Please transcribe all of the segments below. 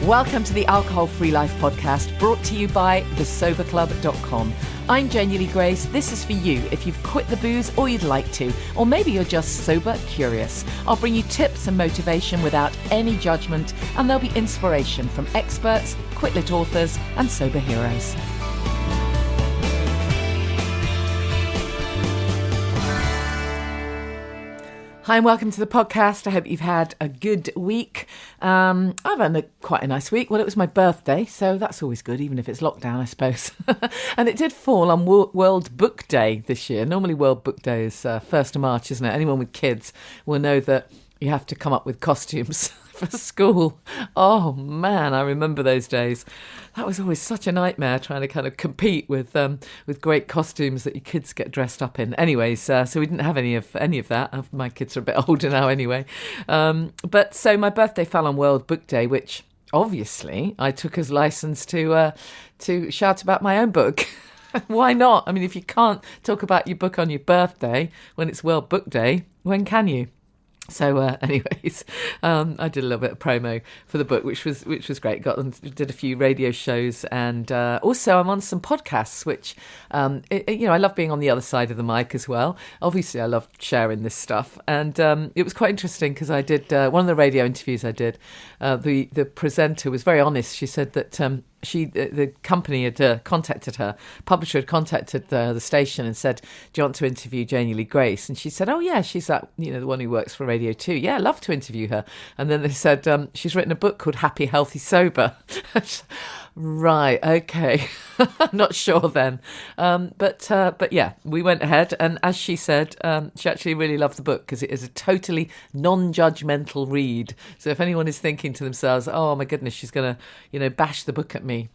Welcome to the Alcohol Free Life podcast, brought to you by thesoberclub.com. I'm Janey Grace. This is for you if you've quit the booze or you'd like to, or maybe you're just sober curious. I'll bring you tips and motivation without any judgment, and there'll be inspiration from experts, quit-lit authors, and sober heroes. Hi and welcome to the podcast. I hope you've had a good week. I've had quite a nice week. Well, it was my birthday, so that's always good, even if it's lockdown, I suppose. And it did fall on World Book Day this year. Normally World Book Day is 1st of March, isn't it? Anyone with kids will know that you have to come up with costumes for school. Oh man, I remember those days. That was always such a nightmare, trying to kind of compete with great costumes that your kids get dressed up in. Anyways, so we didn't have any of that. My kids are a bit older now anyway. But so my birthday fell on World Book Day, which obviously I took as license to shout about my own book. Why not? I mean, if you can't talk about your book on your birthday when it's World Book Day, when can you? So anyways, I did a little bit of promo for the book, which was great. Did a few radio shows, and also I'm on some podcasts, which I love being on the other side of the mic as well. Obviously, I love sharing this stuff, and it was quite interesting because I did one of the radio interviews I did. The presenter was very honest. She said that the company had contacted her, publisher had contacted the station and said, "Do you want to interview Janey Lee Grace?" And she said, "Oh yeah, she's that the one who works for Radio 2. Yeah, I'd love to interview her." And then they said, "She's written a book called Happy, Healthy, Sober." Right, okay. Not sure then. But yeah, we went ahead, and as she said, she actually really loved the book because it is a totally non-judgmental read. So if anyone is thinking to themselves, "Oh my goodness, she's going to, bash the book at me,"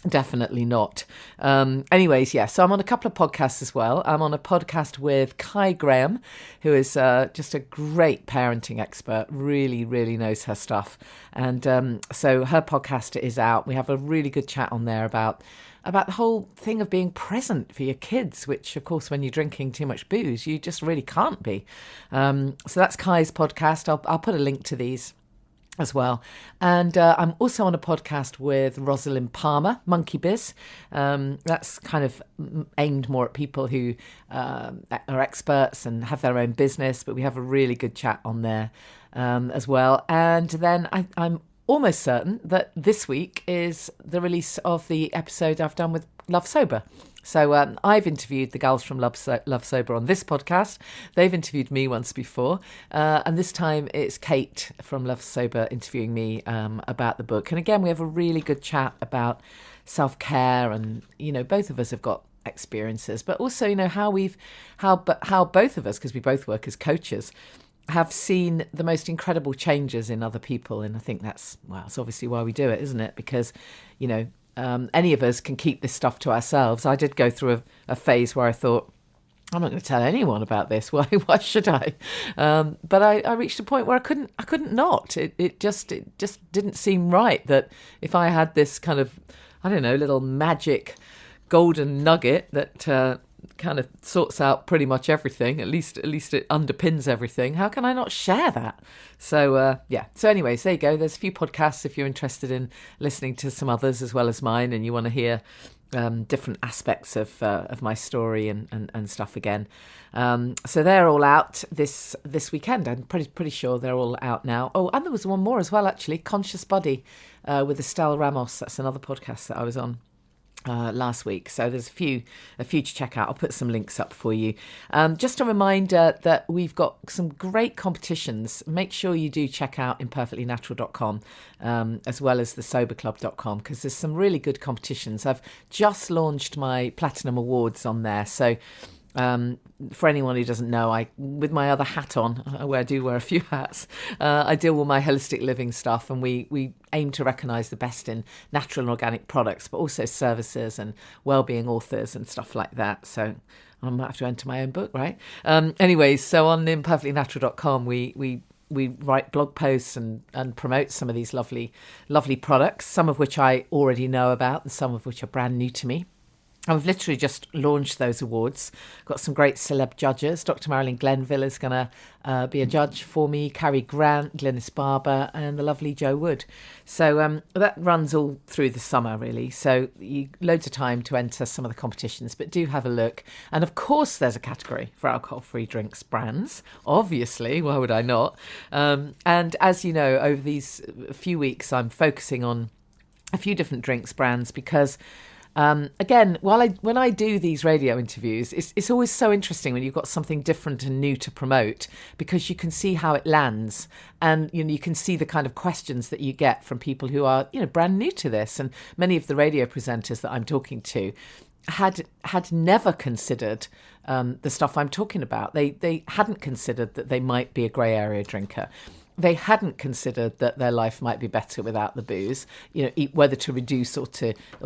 definitely not. Anyways, yeah, so I'm on a couple of podcasts as well. I'm on a podcast with Kai Graham, who is just a great parenting expert, really, really knows her stuff. And so her podcast is out. We have a really good chat on there about the whole thing of being present for your kids, which, of course, when you're drinking too much booze, you just really can't be. So that's Kai's podcast. I'll put a link to these as well. And I'm also on a podcast with Rosalind Palmer, Monkey Biz. That's kind of aimed more at people who are experts and have their own business, but we have a really good chat on there as well. And then I'm almost certain that this week is the release of the episode I've done with Love Sober. So I've interviewed the gals from Love Sober on this podcast. They've interviewed me once before. And this time it's Kate from Love Sober interviewing me about the book. And again, we have a really good chat about self-care. And, both of us have got experiences, but also, how both of us, because we both work as coaches, have seen the most incredible changes in other people. And I think that's obviously why we do it, isn't it? Because, any of us can keep this stuff to ourselves. I did go through a phase where I thought, I'm not going to tell anyone about this. Why should I? But I reached a point where I couldn't not. It just didn't seem right that if I had this kind of, little magic golden nugget that kind of sorts out pretty much everything, at least it underpins everything, how can I not share that? So so anyways, there you go. There's a few podcasts if you're interested in listening to some others as well as mine, and you want to hear different aspects of my story and stuff again. So they're all out this weekend. I'm pretty sure they're all out now. Oh, and there was one more as well, actually, Conscious Body with Estelle Ramos. That's another podcast that I was on last week. So there's a few to check out. I'll put some links up for you. Just a reminder that we've got some great competitions. Make sure you do check out imperfectlynatural.com as well as thesoberclub.com, because there's some really good competitions. I've just launched my Platinum Awards on there. So for anyone who doesn't know, with my other hat on, I do wear a few hats, I deal with my holistic living stuff, and we aim to recognise the best in natural and organic products, but also services and wellbeing authors and stuff like that. So I might have to enter my own book, right? Anyways, so on imperfectlynatural.com, we write blog posts and promote some of these lovely products, some of which I already know about and some of which are brand new to me. I've literally just launched those awards. Got some great celeb judges. Dr. Marilyn Glenville is going to be a judge for me, Cary Grant, Glynis Barber, and the lovely Jo Wood. So that runs all through the summer, really. So loads of time to enter some of the competitions, but do have a look. And of course, there's a category for alcohol-free drinks brands. Obviously, why would I not? And as you know, over these few weeks, I'm focusing on a few different drinks brands because again, when I do these radio interviews, it's always so interesting when you've got something different and new to promote, because you can see how it lands, and you can see the kind of questions that you get from people who are brand new to this. And many of the radio presenters that I'm talking to had never considered the stuff I'm talking about. They hadn't considered that they might be a grey area drinker. They hadn't considered that their life might be better without the booze, whether to reduce or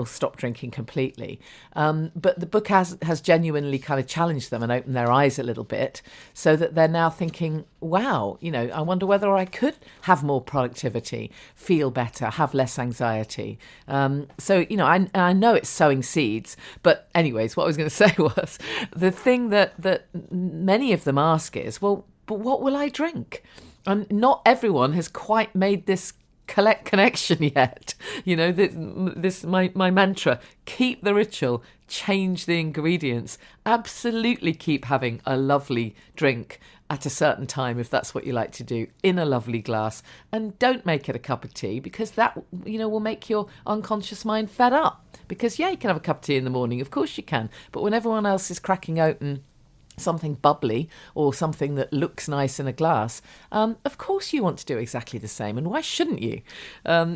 stop drinking completely. But the book has genuinely kind of challenged them and opened their eyes a little bit, so that they're now thinking, wow, I wonder whether I could have more productivity, feel better, have less anxiety. So I know it's sowing seeds. But anyways, what I was going to say was the thing that many of them ask is, well, but what will I drink? And not everyone has quite made this connection yet. This my mantra: keep the ritual, change the ingredients. Absolutely keep having a lovely drink at a certain time, if that's what you like to do, in a lovely glass. And don't make it a cup of tea, because that will make your unconscious mind fed up. Because you can have a cup of tea in the morning, of course you can, but when everyone else is cracking open something bubbly or something that looks nice in a glass, of course you want to do exactly the same, and why shouldn't you?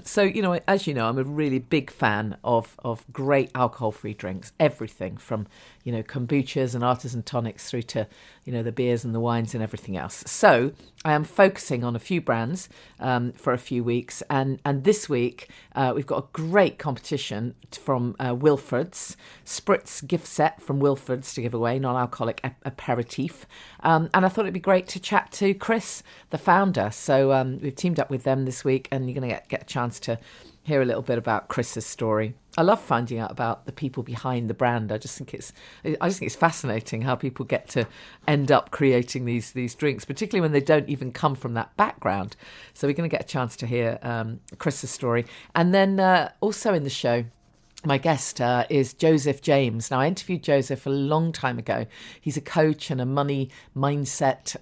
So as you know, I'm a really big fan of great alcohol-free drinks, everything from kombuchas and artisan tonics through to the beers and the wines and everything else. So I am focusing on a few brands for a few weeks, and this week we've got a great competition from Wilfred's Spritz gift set from Wilfred's to give away, non-alcoholic Aperitif, and I thought it'd be great to chat to Chris, the founder. So we've teamed up with them this week, and you're going to get a chance to hear a little bit about Chris's story. I love finding out about the people behind the brand. I just think it's fascinating how people get to end up creating these drinks, particularly when they don't even come from that background. So we're going to get a chance to hear Chris's story. And then also in the show, my guest is Joseph James. Now, I interviewed Joseph a long time ago. He's a coach and a money mindset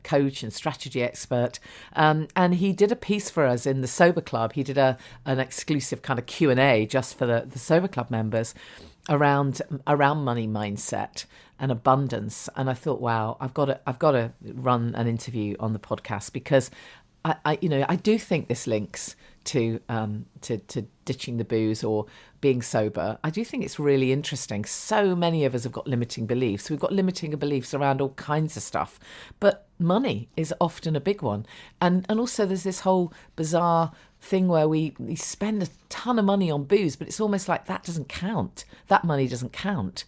coach and strategy expert. And he did a piece for us in the Sober Club. He did an exclusive kind of Q&A just for the Sober Club members around money mindset and abundance. And I thought, wow, I've got to run an interview on the podcast, because I do think this links to ditching the booze or being sober. I do think it's really interesting. So many of us have got limiting beliefs. We've got limiting beliefs around all kinds of stuff, but money is often a big one. And also there's this whole bizarre thing where we spend a ton of money on booze, but it's almost like that doesn't count. That money doesn't count.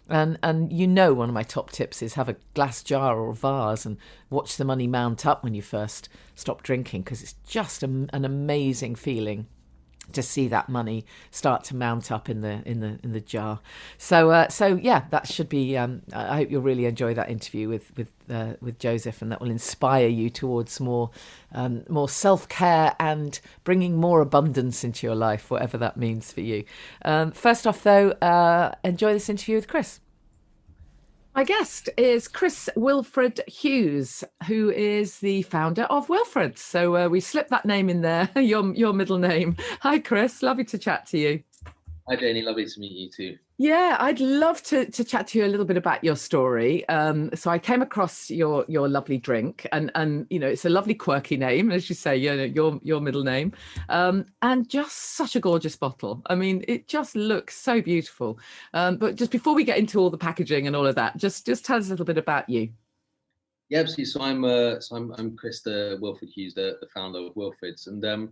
And one of my top tips is have a glass jar or a vase and watch the money mount up when you first stop drinking, because it's just an amazing feeling to see that money start to mount up in the jar. So yeah, that should be. I hope you'll really enjoy that interview with Joseph, and that will inspire you towards more self-care and bringing more abundance into your life, whatever that means for you. First off, though, enjoy this interview with Chris. My guest is Chris Wilfred Hughes, who is the founder of Wilfred. So we slipped that name in there, your middle name. Hi, Chris. Lovely to chat to you. Hi, Janey. Lovely to meet you too. Yeah, I'd love to chat to you a little bit about your story. So I came across your lovely drink, and it's a lovely quirky name, as you say, your middle name, and just such a gorgeous bottle. I mean, it just looks so beautiful. But just before we get into all the packaging and all of that, just tell us a little bit about you. Yeah, absolutely. So I'm Chris, the Wilfred Hughes, the founder of Wilfred's, and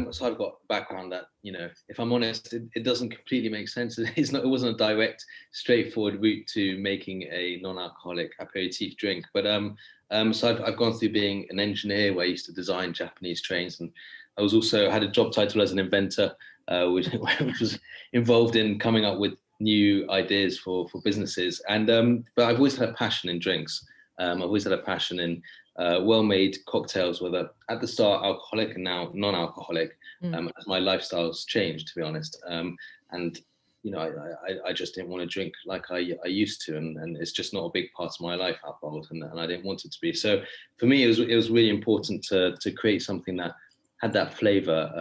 so I've got a background that, if I'm honest, it doesn't completely make sense. It wasn't a direct, straightforward route to making a non-alcoholic aperitif drink. But so I've gone through being an engineer, where I used to design Japanese trains, and I had a job title as an inventor, which was involved in coming up with new ideas for businesses. And but I've always had a passion in drinks. I've always had a passion in well-made cocktails, whether at the start alcoholic and now non-alcoholic, as my lifestyle's changed, to be honest. And I just didn't want to drink like I used to, and it's just not a big part of my life, alcohol, and I didn't want it to be. So for me, it was really important to create something that had that flavour,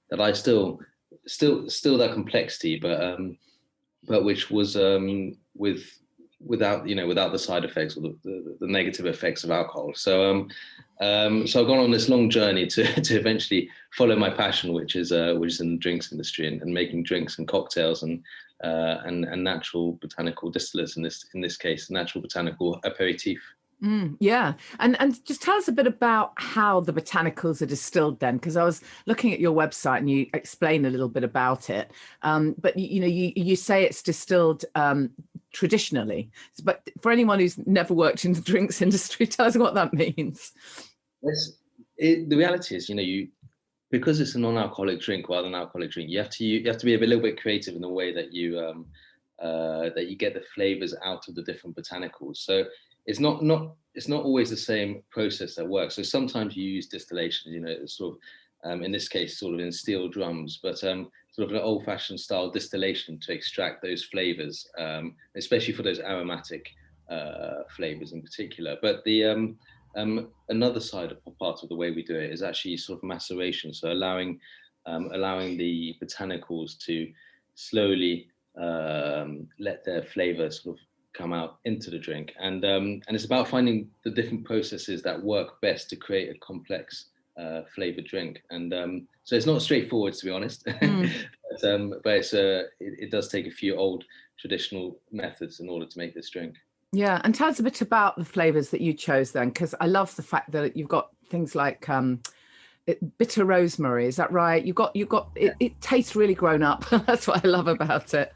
that I still that complexity, but which was without the side effects or the negative effects of alcohol. So so I've gone on this long journey to eventually follow my passion, which is in the drinks industry and making drinks and cocktails and natural botanical distillates, in this case natural botanical aperitif. Yeah. And just tell us a bit about how the botanicals are distilled then, because I was looking at your website and you explain a little bit about it. But, you say it's distilled traditionally. But for anyone who's never worked in the drinks industry, tell us what that means. Yes. The reality is, because it's a non-alcoholic drink rather than an alcoholic drink, you have to be a little bit creative in the way that you get the flavors out of the different botanicals. So it's not always the same process that works. So sometimes you use distillation, sort of, in this case, sort of in steel drums, but sort of an old-fashioned style distillation to extract those flavors, especially for those aromatic flavors in particular. But the another part of the way we do it is actually sort of maceration. So allowing the botanicals to slowly let their flavor sort of come out into the drink, and it's about finding the different processes that work best to create a complex flavored drink. And so it's not straightforward, to be honest. but it does take a few old traditional methods in order to make this drink. Yeah, and tell us a bit about the flavors that you chose then, because I love the fact that you've got things like bitter rosemary. Is that right? You've got it tastes really grown up. That's what I love about it.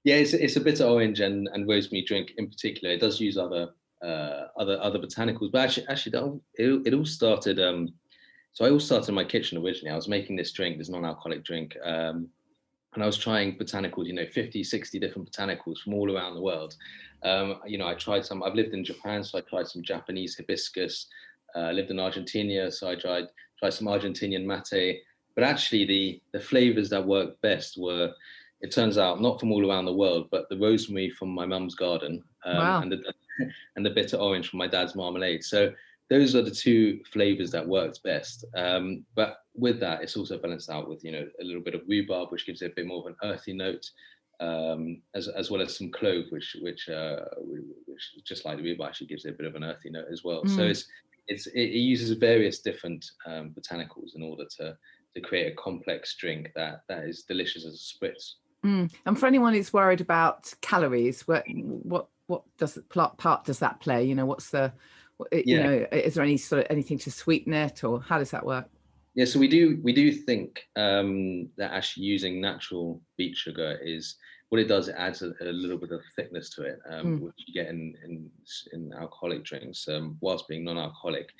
Yeah, it's a bitter orange and rosemary drink in particular. It does use other botanicals, but actually it all started. So I all started in my kitchen originally. I was making this non-alcoholic drink, and I was trying botanicals, 50, 60 different botanicals from all around the world. I tried some. I've lived in Japan, so I tried some Japanese hibiscus. I lived in Argentina, so I tried some Argentinian mate. But actually, the flavors that worked best were, it turns out, not from all around the world, but the rosemary from my mum's garden, Wow. and the bitter orange from my dad's marmalade. So those are the two flavors that worked best. But with that, it's also balanced out with, a little bit of rhubarb, which gives it a bit more of an earthy note, as well as some clove, which just like the rhubarb, actually gives it a bit of an earthy note as well. So it uses various different botanicals in order to create a complex drink that is delicious as a spritz. And for anyone who's worried about calories, what part does that play? What's the, is there any sort of anything to sweeten it, or how does that work? Yeah, so we do think that actually using natural beet sugar is what it does. It adds a little bit of thickness to it, which you get in alcoholic drinks, whilst being non-alcoholic.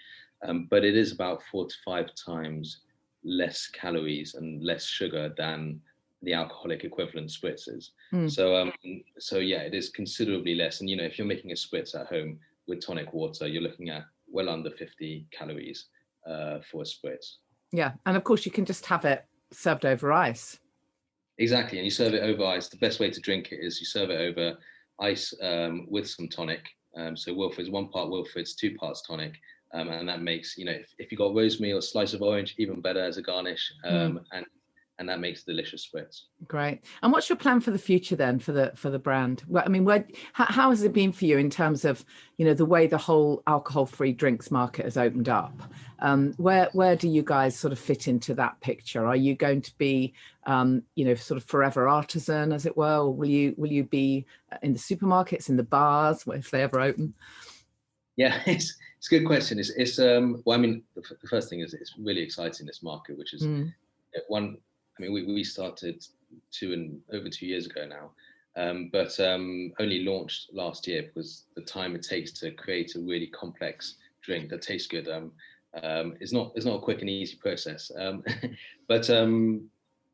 But it is about 4 to 5 times less calories and less sugar than the alcoholic equivalent spritzes. So yeah, it is considerably less. And if you're making a spritz at home with tonic water, you're looking at well under 50 calories for a spritz. Yeah, and of course you can just have it served over ice. Exactly, and you serve it over ice. The best way to drink it is you serve it over ice with some tonic. So Wilfred's 1 part Wilfred's, 2 parts tonic, and that makes, if you got rosemary or a slice of orange, even better as a garnish, and that makes a delicious spritz. Great. And what's your plan for the future then for the brand? Well, I mean, how has it been for you in terms of, the way the whole alcohol-free drinks market has opened up? Where do you guys sort of fit into that picture? Are you going to be, sort of forever artisan, as it were, or will you be in the supermarkets, in the bars, if they ever open? Yeah, it's a good question. It's well, I mean, the first thing is it's really exciting, this market, which is one. I mean, we started over 2 years ago now, but only launched last year because the time it takes to create a really complex drink that tastes good is not a quick and easy process. But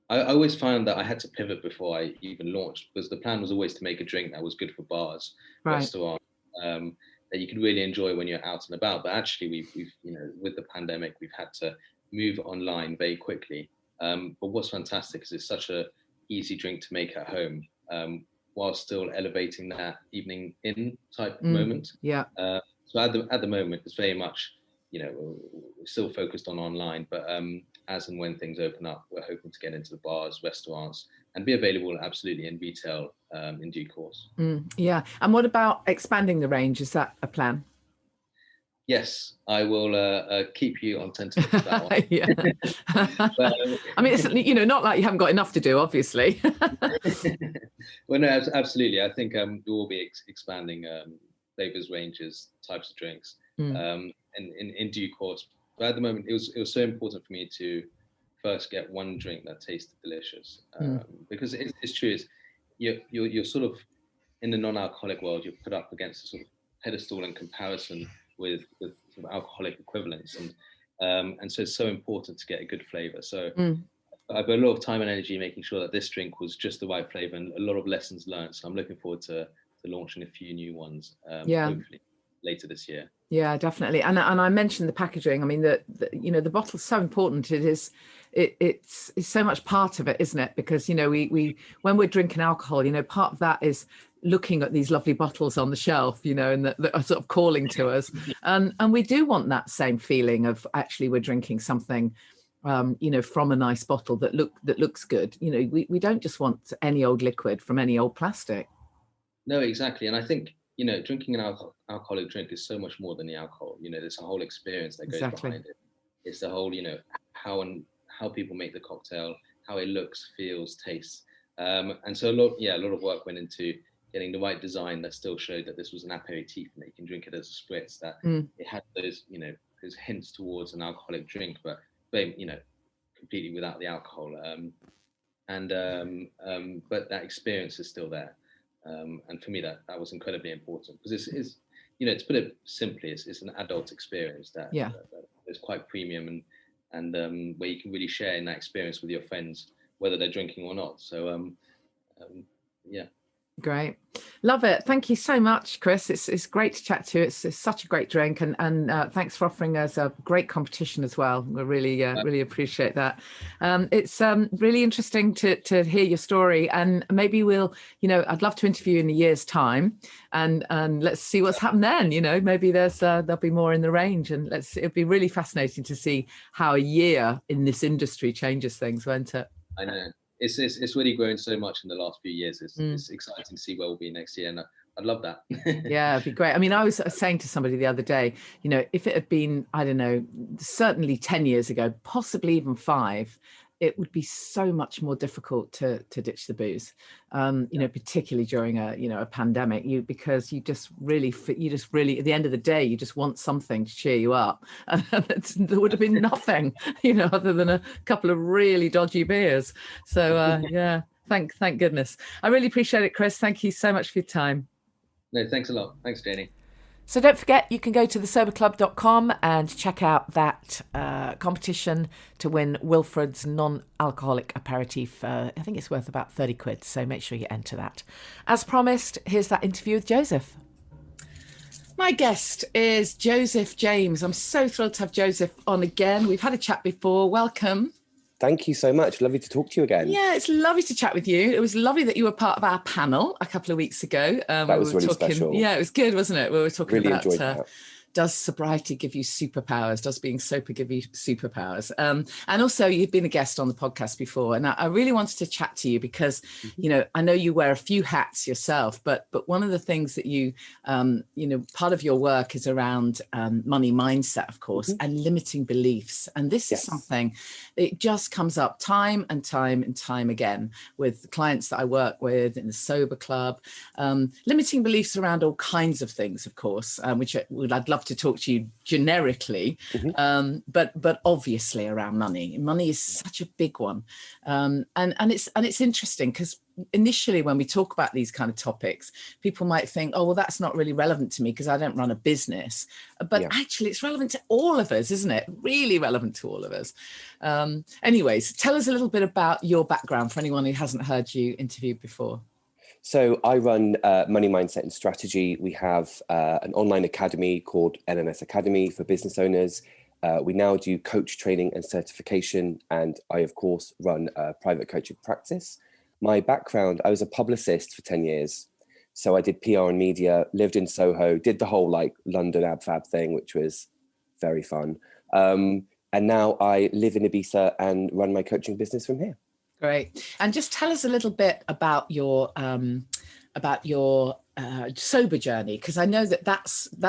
I always found that I had to pivot before I even launched, because the plan was always to make a drink that was good for bars, Right. restaurants, that you could really enjoy when you're out and about. But actually, we've with the pandemic, we've had to move online very quickly. But what's fantastic is it's such a easy drink to make at home, while still elevating that evening in type moment. Yeah. So at the moment, it's very much, we're still focused on online, but as and when things open up, we're hoping to get into the bars, restaurants, and be available absolutely in retail in due course. Yeah. And what about expanding the range? Is that a plan? Yes, I will keep you on tentative for that one. Yeah. But, I mean, it's not like you haven't got enough to do, obviously. well, no, absolutely. I think we will be expanding flavors, ranges, types of drinks, and in due course. But at the moment, it was so important for me to first get one drink that tasted delicious, because it's true. You're sort of in the non-alcoholic world. You're put up against a sort of pedestal and comparison with sort of alcoholic equivalents, and so it's so important to get a good flavor. So I put a lot of time and energy making sure that this drink was just the right flavor, and a lot of lessons learned. So I'm looking forward to launching a few new ones, hopefully later this year. Yeah, definitely. And I mentioned the packaging. I mean, the bottle's so important. It's so much part of it, isn't it? Because we when we're drinking alcohol, part of that is looking at these lovely bottles on the shelf, and that are sort of calling to us, and we do want that same feeling of actually we're drinking something, from a nice bottle that looks good. We don't just want any old liquid from any old plastic. No, exactly. And I think drinking an alcoholic drink is so much more than the alcohol. There's a whole experience that goes behind it. It's the whole, how people make the cocktail, how it looks, feels, tastes, and so a lot of work went into getting the right design that still showed that this was an aperitif and that you can drink it as a spritz, that it had those, those hints towards an alcoholic drink, but completely without the alcohol. But that experience is still there. And for me, that was incredibly important, because it's to put it simply, it's an adult experience that is quite premium, and where you can really share in that experience with your friends, whether they're drinking or not. So, yeah. Great. Love it. Thank you so much, Chris. It's great to chat to you. It's such a great drink, and thanks for offering us a great competition as well. We really appreciate that. It's really interesting to hear your story, and maybe we'll, I'd love to interview you in a year's time, and let's see what's happened then. Maybe there'll be more in the range, and it'll be really fascinating to see how a year in this industry changes things, won't it? I know. It's really grown so much in the last few years. It's exciting to see where we'll be next year, and I'd love that. Yeah, it'd be great. I mean, I was saying to somebody the other day, if it had been, I don't know, certainly 10 years ago, possibly even 5, it would be so much more difficult to ditch the booze, particularly during a pandemic, because you just really, at the end of the day, you just want something to cheer you up. And there would have been nothing, other than a couple of really dodgy beers. So, yeah, thank goodness. I really appreciate it, Chris. Thank you so much for your time. No, thanks a lot. Thanks, Janey. So don't forget, you can go to thesoberclub.com and check out that competition to win Wilfred's non-alcoholic aperitif. I think it's worth about 30 quid, so make sure you enter that. As promised, here's that interview with Joseph. My guest is Joseph James. I'm so thrilled to have Joseph on again. We've had a chat before. Welcome. Thank you so much. Lovely to talk to you again. Yeah, it's lovely to chat with you. It was lovely that you were part of our panel a couple of weeks ago. That was really special. Yeah, it was good, wasn't it? We were talking really about enjoyed that. Does sobriety give you superpowers? Does being sober give you superpowers? And also, you've been a guest on the podcast before, and I really wanted to chat to you because, I know you wear a few hats yourself, but one of the things that you, part of your work is around money mindset, of course, and limiting beliefs. And this is something that just comes up time and time and time again with clients that I work with in the Sober Club. Limiting beliefs around all kinds of things, of course, which I'd love to talk to you generically, but obviously around money. Money is such a big one, and it's interesting because initially when we talk about these kind of topics, people might think, oh, well, that's not really relevant to me because I don't run a business. But actually, it's relevant to all of us, isn't it? Really relevant to all of us. Anyways, tell us a little bit about your background for anyone who hasn't heard you interviewed before. So I run Money Mindset and Strategy. We have an online academy called LMS Academy for business owners. We now do coach training and certification. And I, of course, run a private coaching practice. My background, I was a publicist for 10 years. So I did PR and media, lived in Soho, did the whole like London AbFab thing, which was very fun. And now I live in Ibiza and run my coaching business from here. Great. And just tell us a little bit about your sober journey, because I know that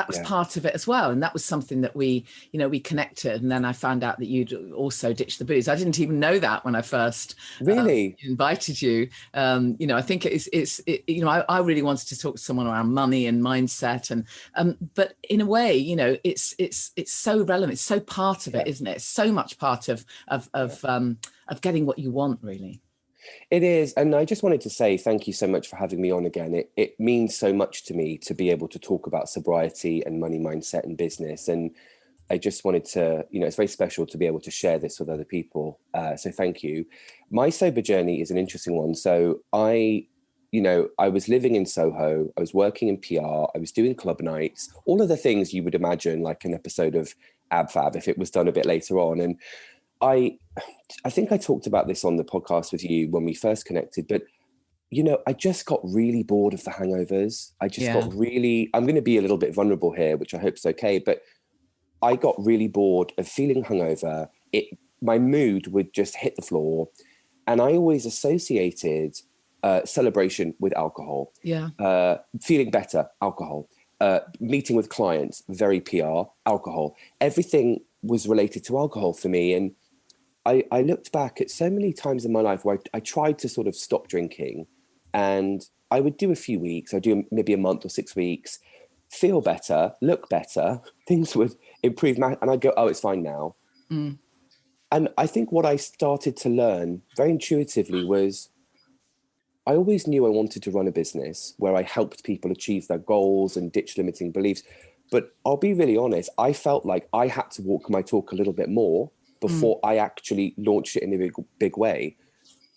was part of it as well, and that was something that we connected. And then I found out that you'd also ditched the booze. I didn't even know that when I first really invited you. I think I really wanted to talk to someone around money and mindset, and but in a way, it's so relevant. It's so part of it, isn't it? It's so much part of getting what you want, really. It is. And I just wanted to say thank you so much for having me on again. It means so much to me to be able to talk about sobriety and money mindset and business. And I just wanted to, it's very special to be able to share this with other people. So thank you. My sober journey is an interesting one. So I was living in Soho, I was working in PR, I was doing club nights, all of the things you would imagine like an episode of AbFab if it was done a bit later on. And I think I talked about this on the podcast with you when we first connected, but, I just got really bored of the hangovers. I just got I'm going to be a little bit vulnerable here, which I hope is okay, but I got really bored of feeling hungover. My mood would just hit the floor. And I always associated celebration with alcohol. Feeling better, alcohol. Meeting with clients, very PR, alcohol. Everything was related to alcohol for me. And I looked back at so many times in my life where I tried to sort of stop drinking, and I would do a few weeks, I'd do maybe a month or 6 weeks, feel better, look better, things would improve, and I'd go, oh, it's fine now. And I think what I started to learn very intuitively was I always knew I wanted to run a business where I helped people achieve their goals and ditch limiting beliefs. But I'll be really honest, I felt like I had to walk my talk a little bit more before I actually launched it in a big way.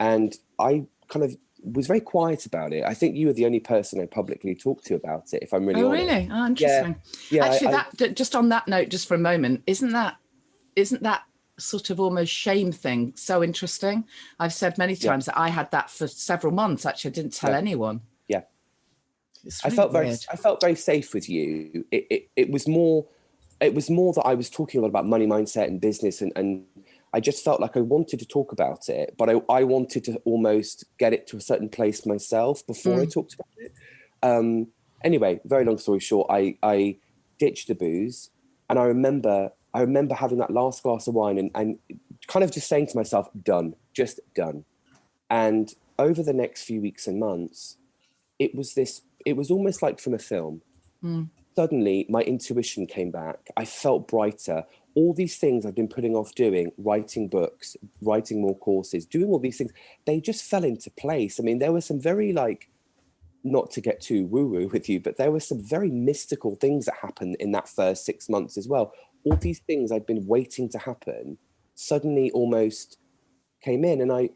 And I kind of was very quiet about it. I think you were the only person I publicly talked to about it, if I'm really honest. Oh, really? Oh, interesting. Yeah, actually, just on that note, just for a moment, isn't that sort of almost shame thing so interesting? I've said many times that I had that for several months. Actually, I didn't tell anyone. Yeah. Really I felt very safe with you. It was more that I was talking a lot about money mindset and business, and I just felt like I wanted to talk about it, but I wanted to almost get it to a certain place myself before I talked about it. Anyway, very long story short, I ditched the booze, and I remember having that last glass of wine and kind of just saying to myself, done, just done. And over the next few weeks and months, it was almost like from a film. Suddenly, my intuition came back. I felt brighter. All these things I've been putting off doing, writing books, writing more courses, doing all these things, they just fell into place. I mean, there were some very not to get too woo-woo with you, but there were some very mystical things that happened in that first 6 months as well. All these things I'd been waiting to happen suddenly almost came in. And I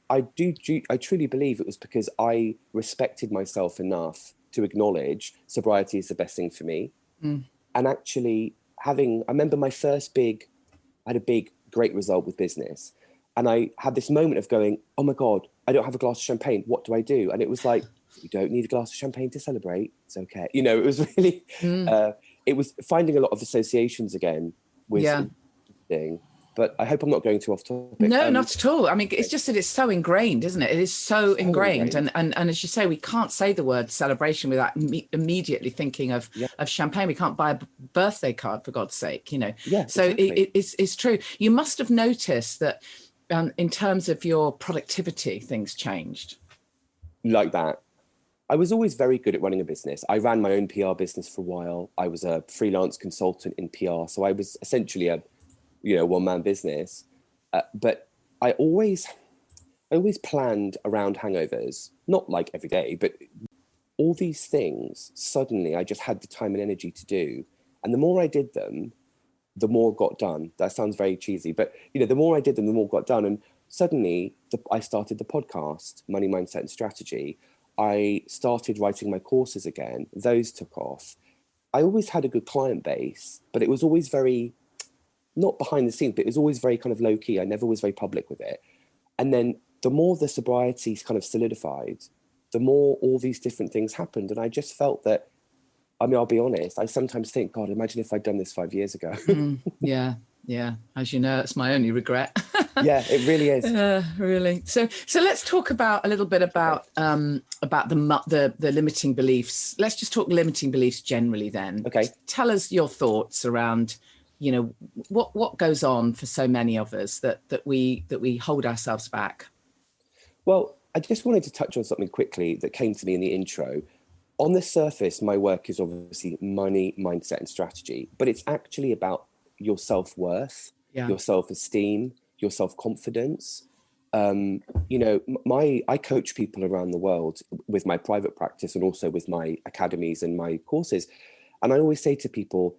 truly believe it was because I respected myself enough to acknowledge sobriety is the best thing for me. And actually I remember my first I had a big, great result with business. And I had this moment of going, oh my God, I don't have a glass of champagne. What do I do? And it was like, you don't need a glass of champagne to celebrate. It's okay. It was really, it was finding a lot of associations again with thing. But I hope I'm not going too off topic. No, not at all. I mean, it's just that it's so ingrained, isn't it? It is so ingrained. And as you say, we can't say the word celebration without immediately thinking of champagne. We can't buy a birthday card, for God's sake, Yeah, so exactly. it's true. You must have noticed that in terms of your productivity, things changed. Like that. I was always very good at running a business. I ran my own PR business for a while. I was a freelance consultant in PR. So I was essentially a one-man business. But I I always planned around hangovers, not like every day, but all these things, suddenly I just had the time and energy to do. And the more I did them, the more got done. That sounds very cheesy, but the more I did them, the more got done. And suddenly I started the podcast, Money, Mindset and Strategy. I started writing my courses again. Those took off. I always had a good client base, but it was always very, not behind the scenes, but it was always very kind of low key. I never was very public with it. And then the more the sobriety kind of solidified, the more all these different things happened. And I just felt that, I mean, I'll be honest, I sometimes think, God, imagine if I'd done this 5 years ago. Yeah. As you know, it's my only regret. Yeah, it really is. Really. So let's talk about a little bit about the limiting beliefs. Let's just talk limiting beliefs generally then. Okay. Tell us your thoughts around, what goes on for so many of us that we hold ourselves back. Well, I just wanted to touch on something quickly that came to me in the intro. On the surface, my work is obviously money, mindset, and strategy, but it's actually about your self-worth, your self-esteem, your self-confidence. I coach people around the world with my private practice and also with my academies and my courses. And I always say to people,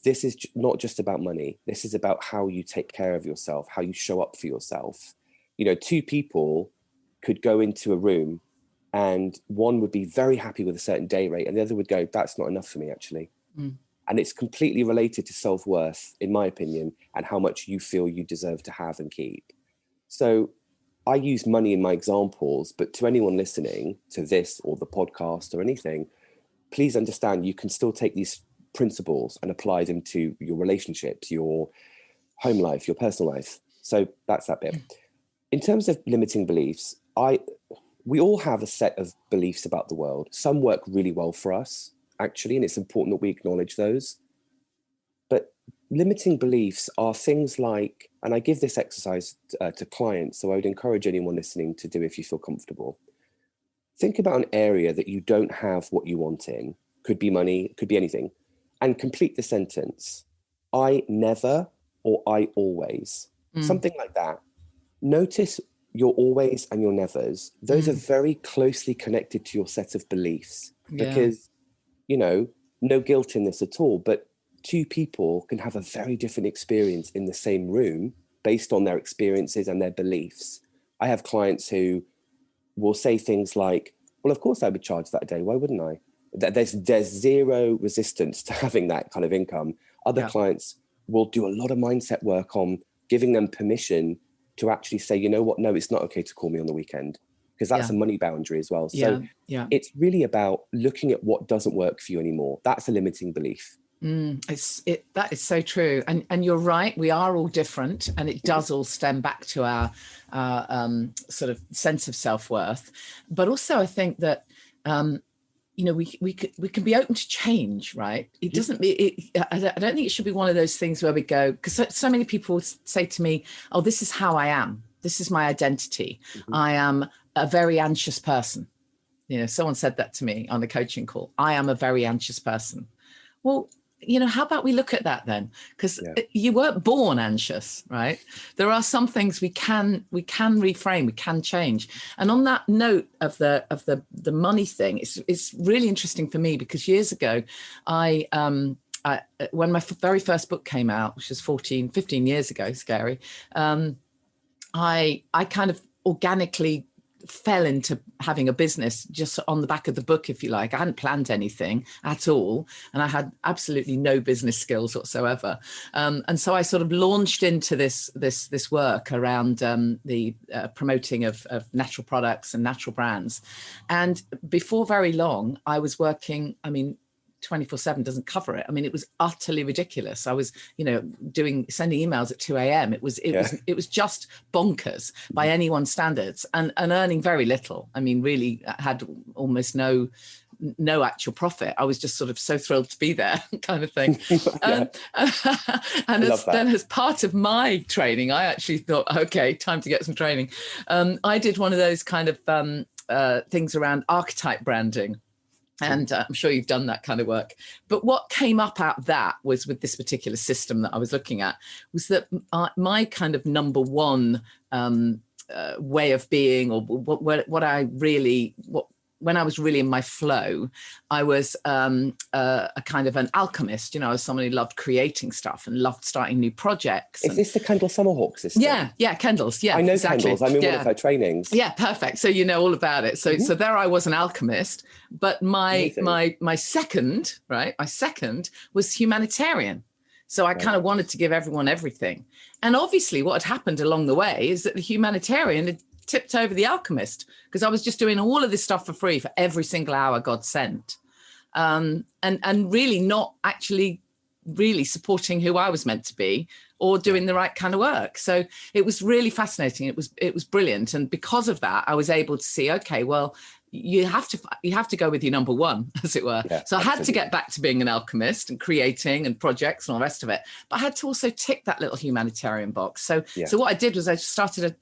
this is not just about money. This is about how you take care of yourself, how you show up for yourself. Two people could go into a room and one would be very happy with a certain day rate and the other would go, that's not enough for me, actually. And it's completely related to self-worth, in my opinion, and how much you feel you deserve to have and keep. So I use money in my examples, but to anyone listening to this or the podcast or anything, please understand you can still take these principles and apply them to your relationships, your home life, your personal life. So that's that bit. In terms of limiting beliefs, we all have a set of beliefs about the world. Some work really well for us, actually, and it's important that we acknowledge those. But limiting beliefs are things like, and I give this exercise to clients, so I would encourage anyone listening to do if you feel comfortable. Think about an area that you don't have what you want in. Could be money, could be anything. And complete the sentence. I never or I always. Something like that. Notice your always and your nevers. Those are very closely connected to your set of beliefs. Because, no guilt in this at all, but two people can have a very different experience in the same room based on their experiences and their beliefs. I have clients who will say things like, well, of course I would charge that a day. Why wouldn't I? There's zero resistance to having that kind of income. Other clients will do a lot of mindset work on giving them permission to actually say, you know what? No, it's not okay to call me on the weekend, because that's a money boundary as well. So it's really about looking at what doesn't work for you anymore. That's a limiting belief. That is so true. And you're right. We are all different, and it does all stem back to our sort of sense of self-worth. But also I think that, we can be open to change, right? It doesn't. I don't think it should be one of those things where we go, because so many people say to me, "Oh, this is how I am. This is my identity. I am a very anxious person." Someone said that to me on a coaching call. I am a very anxious person. Well, how about we look at that then? Because you weren't born anxious, right? There are some things we can reframe, we can change. And on that note of the money thing, it's really interesting for me, because years ago, I when my very first book came out, which was 15 years ago, scary, I kind of organically fell into having a business just on the back of the book, if you like. I hadn't planned anything at all, and I had absolutely no business skills whatsoever. And so I sort of launched into this work around the promoting of natural products and natural brands. And before very long, I was working, 24/7 doesn't cover it. It was utterly ridiculous. I was, sending emails at 2 a.m. It was just bonkers by anyone's standards, and earning very little. Really had almost no actual profit. I was just sort of so thrilled to be there, kind of thing. And then as part of my training, I actually thought, okay, time to get some training. I did one of those kind of things around archetype branding. And I'm sure you've done that kind of work. But what came up out of that was, with this particular system that I was looking at, was that my kind of number one way of being, or when I was really in my flow, I was a kind of an alchemist. I was someone who loved creating stuff and loved starting new projects. Is this the Kendall Summerhawk system? Yeah, Kendall's. Yeah, I know exactly. Kendall's. I'm in one of her trainings. Yeah, perfect. So you know all about it. So so there I was, an alchemist, but my second was humanitarian. So I kind of wanted to give everyone everything. And obviously what had happened along the way is that the humanitarian had tipped over the alchemist, because I was just doing all of this stuff for free for every single hour God sent. And really not actually really supporting who I was meant to be or doing the right kind of work. So it was really fascinating. It was brilliant. And because of that, I was able to see, okay, well, you have to go with your number one, as it were. Yeah, so I had to get back to being an alchemist and creating and projects and all the rest of it. But I had to also tick that little humanitarian box. So what I did was I just started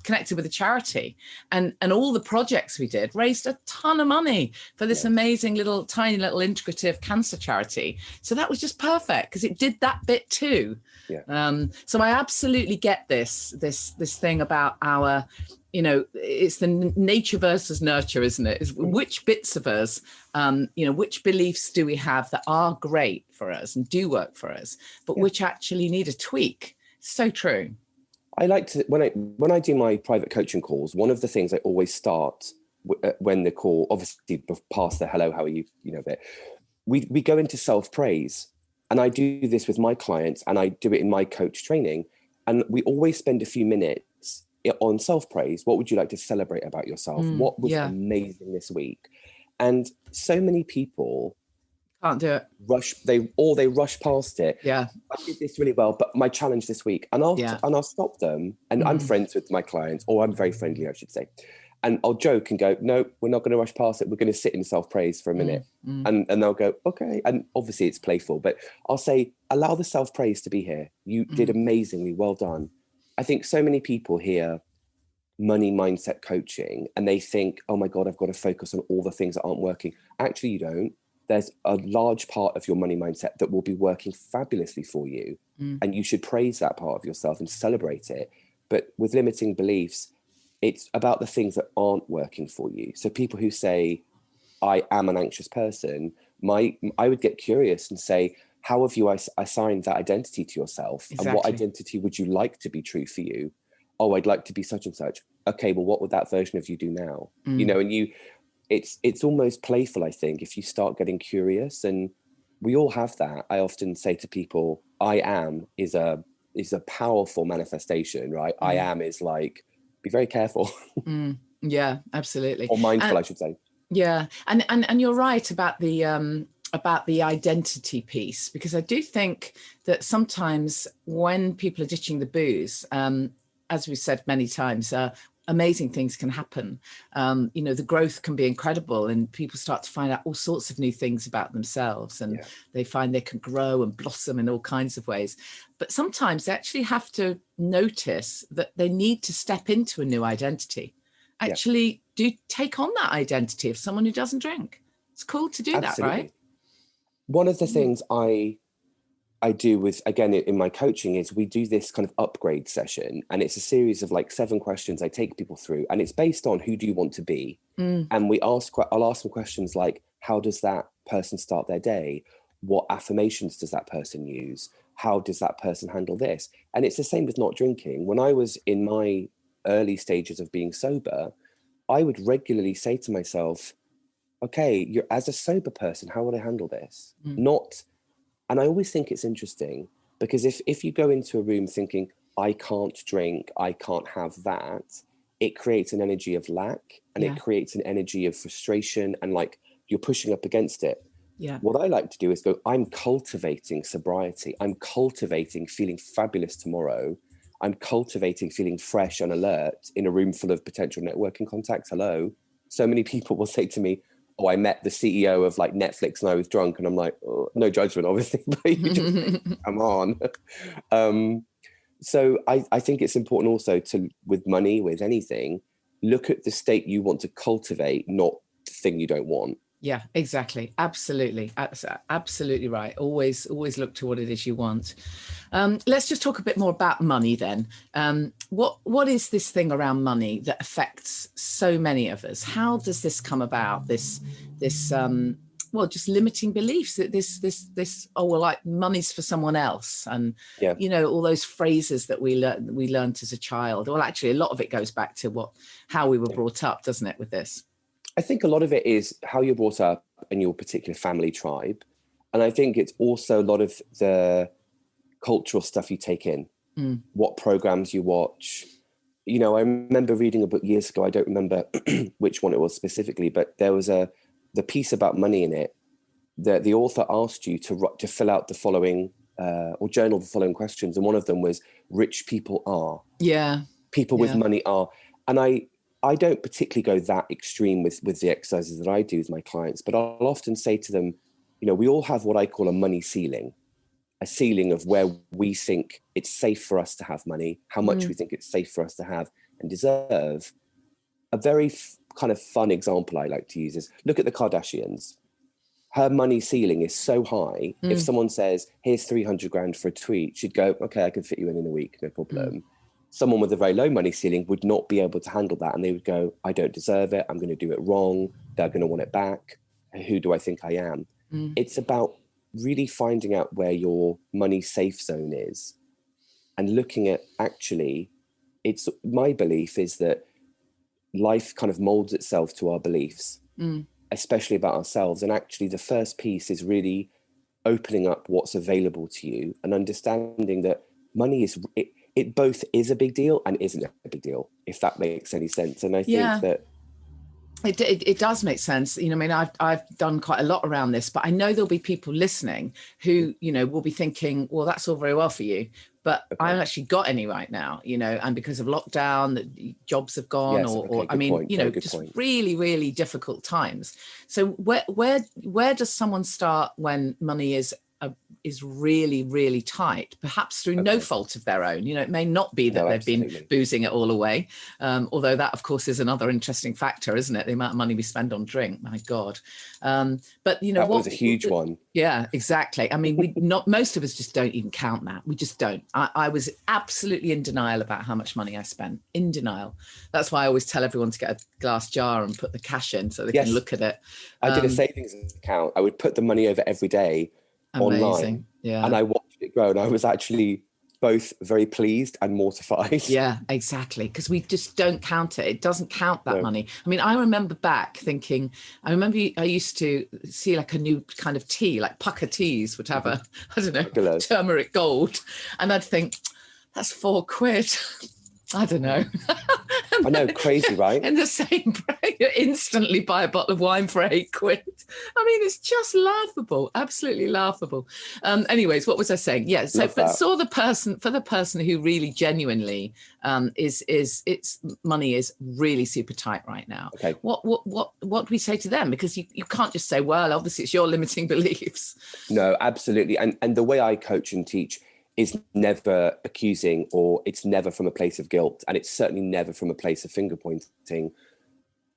connected with a charity, and all the projects we did raised a ton of money for this amazing tiny little integrative cancer charity. So that was just perfect, because it did that bit too. So I absolutely get this thing about our, it's the nature versus nurture, isn't it? It's which bits of us, which beliefs do we have that are great for us and do work for us, but which actually need a tweak. So true. I like to, when I do my private coaching calls, one of the things I always start when the call, obviously past the hello, how are you, bit, we go into self-praise. And I do this with my clients, and I do it in my coach training. And we always spend a few minutes on self-praise. What would you like to celebrate about yourself? What was amazing this week? And so many people can't do it. They rush past it. Yeah, I did this really well, but my challenge this week, and I'll stop them. And I'm friends with my clients, or I'm very friendly, I should say. And I'll joke and go, no, we're not going to rush past it. We're going to sit in self-praise for a minute. And they'll go, okay. And obviously it's playful, but I'll say, allow the self-praise to be here. You did amazingly. Well done. I think so many people hear money mindset coaching and they think, oh my God, I've got to focus on all the things that aren't working. Actually, you don't. There's a large part of your money mindset that will be working fabulously for you. And you should praise that part of yourself and celebrate it. But with limiting beliefs, it's about the things that aren't working for you. So people who say, I am an anxious person, I would get curious and say, how have you assigned that identity to yourself? Exactly. And what identity would you like to be true for you? Oh, I'd like to be such and such. Okay, well, what would that version of you do now? And it's almost playful, I think, if you start getting curious. And we all have that. I often say to people, I am is a powerful manifestation, right? I am is like, be very careful. Yeah, absolutely. Or mindful, I should say. Yeah. And you're right about the identity piece, because I do think that sometimes when people are ditching the booze, as we've said many times, amazing things can happen. The growth can be incredible, and people start to find out all sorts of new things about themselves, and they find they can grow and blossom in all kinds of ways. But sometimes they actually have to notice that they need to step into a new identity. Actually, do take on that identity of someone who doesn't drink. It's cool to do Absolutely. That, right? One of the things I do with, again, in my coaching is we do this kind of upgrade session, and it's a series of like 7 questions I take people through, and it's based on who do you want to be? And I'll ask them questions like, how does that person start their day? What affirmations does that person use? How does that person handle this? And it's the same with not drinking. When I was in my early stages of being sober, I would regularly say to myself, okay, as a sober person, how would I handle this? And I always think it's interesting, because if you go into a room thinking, I can't drink, I can't have that, it creates an energy of lack, and it creates an energy of frustration, and like you're pushing up against it. Yeah. What I like to do is go, I'm cultivating sobriety. I'm cultivating feeling fabulous tomorrow. I'm cultivating feeling fresh and alert in a room full of potential networking contacts. Hello. So many people will say to me, oh, I met the CEO of like Netflix and I was drunk. And I'm like, oh, no judgment, obviously, but you just come on. So I think it's important also to, with money, with anything, look at the state you want to cultivate, not the thing you don't want. Yeah, exactly. Absolutely. That's absolutely right. Always look to what it is you want. Let's just talk a bit more about money then. What is this thing around money that affects so many of us? How does this come about? This well, just limiting beliefs that this oh well, like money's for someone else, and Yeah. all those phrases that we learned as a child. Well, actually, a lot of it goes back to how we were brought up, doesn't it? With this. I think a lot of it is how you're brought up and your particular family tribe. And I think it's also a lot of the cultural stuff you take in, what programs you watch. I remember reading a book years ago, I don't remember which one it was specifically, but there was the piece about money in it. The author asked you to fill out the following, or journal the following questions. And one of them was, rich people are. Yeah. People with money are. And I don't particularly go that extreme with the exercises that I do with my clients, but I'll often say to them, we all have what I call a money ceiling, a ceiling of where we think it's safe for us to have money, how much we think it's safe for us to have and deserve. A very kind of fun example I like to use is look at the Kardashians. Her money ceiling is so high. If someone says, here's 300 grand for a tweet, she'd go, okay, I can fit you in a week, no problem. Someone with a very low money ceiling would not be able to handle that. And they would go, I don't deserve it. I'm going to do it wrong. They're going to want it back. Who do I think I am? It's about really finding out where your money safe zone is and looking at my belief is that life kind of molds itself to our beliefs, especially about ourselves. And actually the first piece is really opening up what's available to you and understanding that money is... It both is a big deal and isn't a big deal, if that makes any sense. And I think that it does make sense. I've done quite a lot around this, but I know there'll be people listening who, will be thinking, well, that's all very well for you, but I haven't actually got any right now, and because of lockdown, the jobs have gone, really, really difficult times. So where does someone start when money is really, really tight, perhaps through no fault of their own? It may not be that they've been boozing it all away. Although that, of course, is another interesting factor, isn't it? The amount of money we spend on drink, my God. But that was a huge one. Yeah, exactly. I mean, most of us just don't even count that. We just don't. I was absolutely in denial about how much money I spent. In denial. That's why I always tell everyone to get a glass jar and put the cash in so they can look at it. I did a savings account. I would put the money over every day. Amazing. Online, yeah. And I watched it grow, and I was actually both very pleased and mortified. Yeah, exactly, because we just don't count it. It doesn't count that money. I mean, I remember back thinking, I used to see like a new kind of tea, like pucker teas would have a, I don't know, turmeric gold, and I'd think, that's £4. I don't know. I know, crazy, right? In the same breath, you instantly buy a bottle of wine for £8. I mean, it's just laughable, absolutely laughable. Anyways, what was I saying? Yeah. So, for the person who really genuinely its money is really super tight right now. Okay. What do we say to them? Because you can't just say, well, obviously it's your limiting beliefs. No, absolutely. And the way I coach and teach is never accusing, or it's never from a place of guilt, and it's certainly never from a place of finger pointing.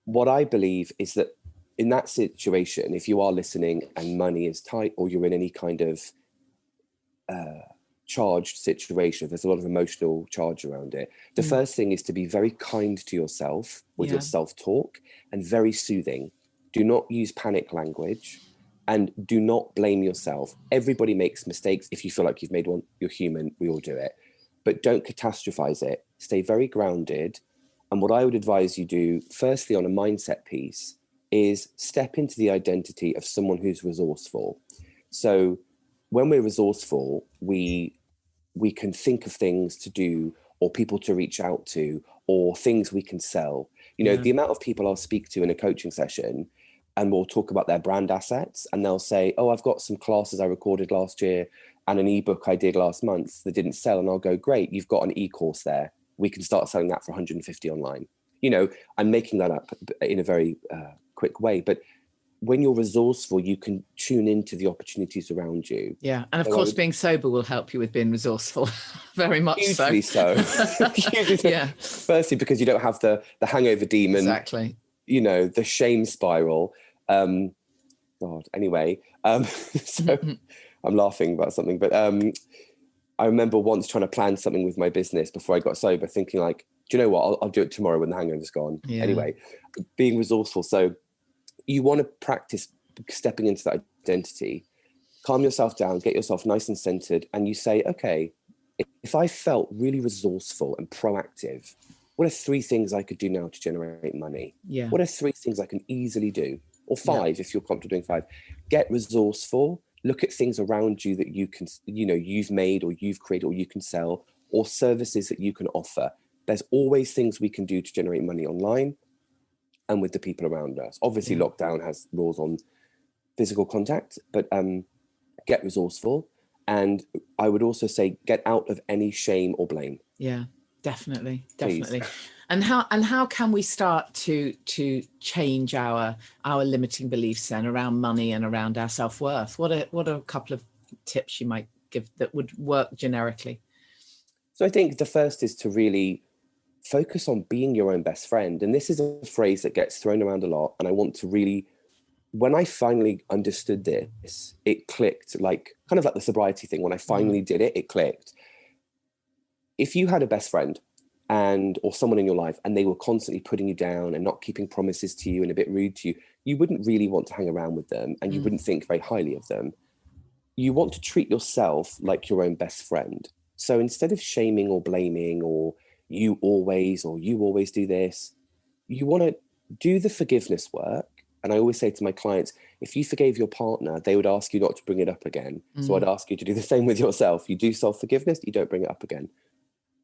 What I believe is that in that situation, if you are listening and money is tight, or you're in any kind of charged situation, there's a lot of emotional charge around it. The first thing is to be very kind to yourself with your self-talk and very soothing. Do not use panic language. And do not blame yourself. Everybody makes mistakes. If you feel like you've made one, you're human. We all do it. But don't catastrophize it. Stay very grounded. And what I would advise you do, firstly, on a mindset piece, is step into the identity of someone who's resourceful. So when we're resourceful, we can think of things to do, or people to reach out to, or things we can sell. The amount of people I'll speak to in a coaching session, and we'll talk about their brand assets, and they'll say, oh, I've got some classes I recorded last year and an ebook I did last month that didn't sell. And I'll go, great, you've got an e-course there. We can start selling that for 150 online. I'm making that up in a very quick way. But when you're resourceful, you can tune into the opportunities around you. Yeah. And of course, being sober will help you with being resourceful. Very much hugely so. Hugely so. Yeah. Firstly, because you don't have the hangover demon. Exactly. The shame spiral. God. Anyway, so I'm laughing about something, but I remember once trying to plan something with my business before I got sober, thinking like, do you know what? I'll do it tomorrow when the hangover's gone. Yeah. Anyway, being resourceful. So you want to practice stepping into that identity, calm yourself down, get yourself nice and centered, and you say, okay, if I felt really resourceful and proactive, what are 3 things I could do now to generate money? Yeah. What are 3 things I can easily do? Or 5, if you're comfortable doing 5. Get resourceful. Look at things around you that you can, you've made or you've created or you can sell, or services that you can offer. There's always things we can do to generate money online and with the people around us. Obviously, lockdown has rules on physical contact, but get resourceful. And I would also say get out of any shame or blame. Yeah, definitely. Please. And how can we start to change our limiting beliefs then around money and around our self-worth? What are a couple of tips you might give that would work generically? So I think the first is to really focus on being your own best friend. And this is a phrase that gets thrown around a lot. And I want to really, when I finally understood this, it clicked, like kind of like the sobriety thing. When I finally did it, it clicked. If you had a best friend or someone in your life, and they were constantly putting you down and not keeping promises to you and a bit rude to you, you wouldn't really want to hang around with them, and you wouldn't think very highly of them. You want to treat yourself like your own best friend. So instead of shaming or blaming or you always do this, you want to do the forgiveness work. And I always say to my clients, if you forgave your partner, they would ask you not to bring it up again. So I'd ask you to do the same with yourself. You do self-forgiveness, you don't bring it up again.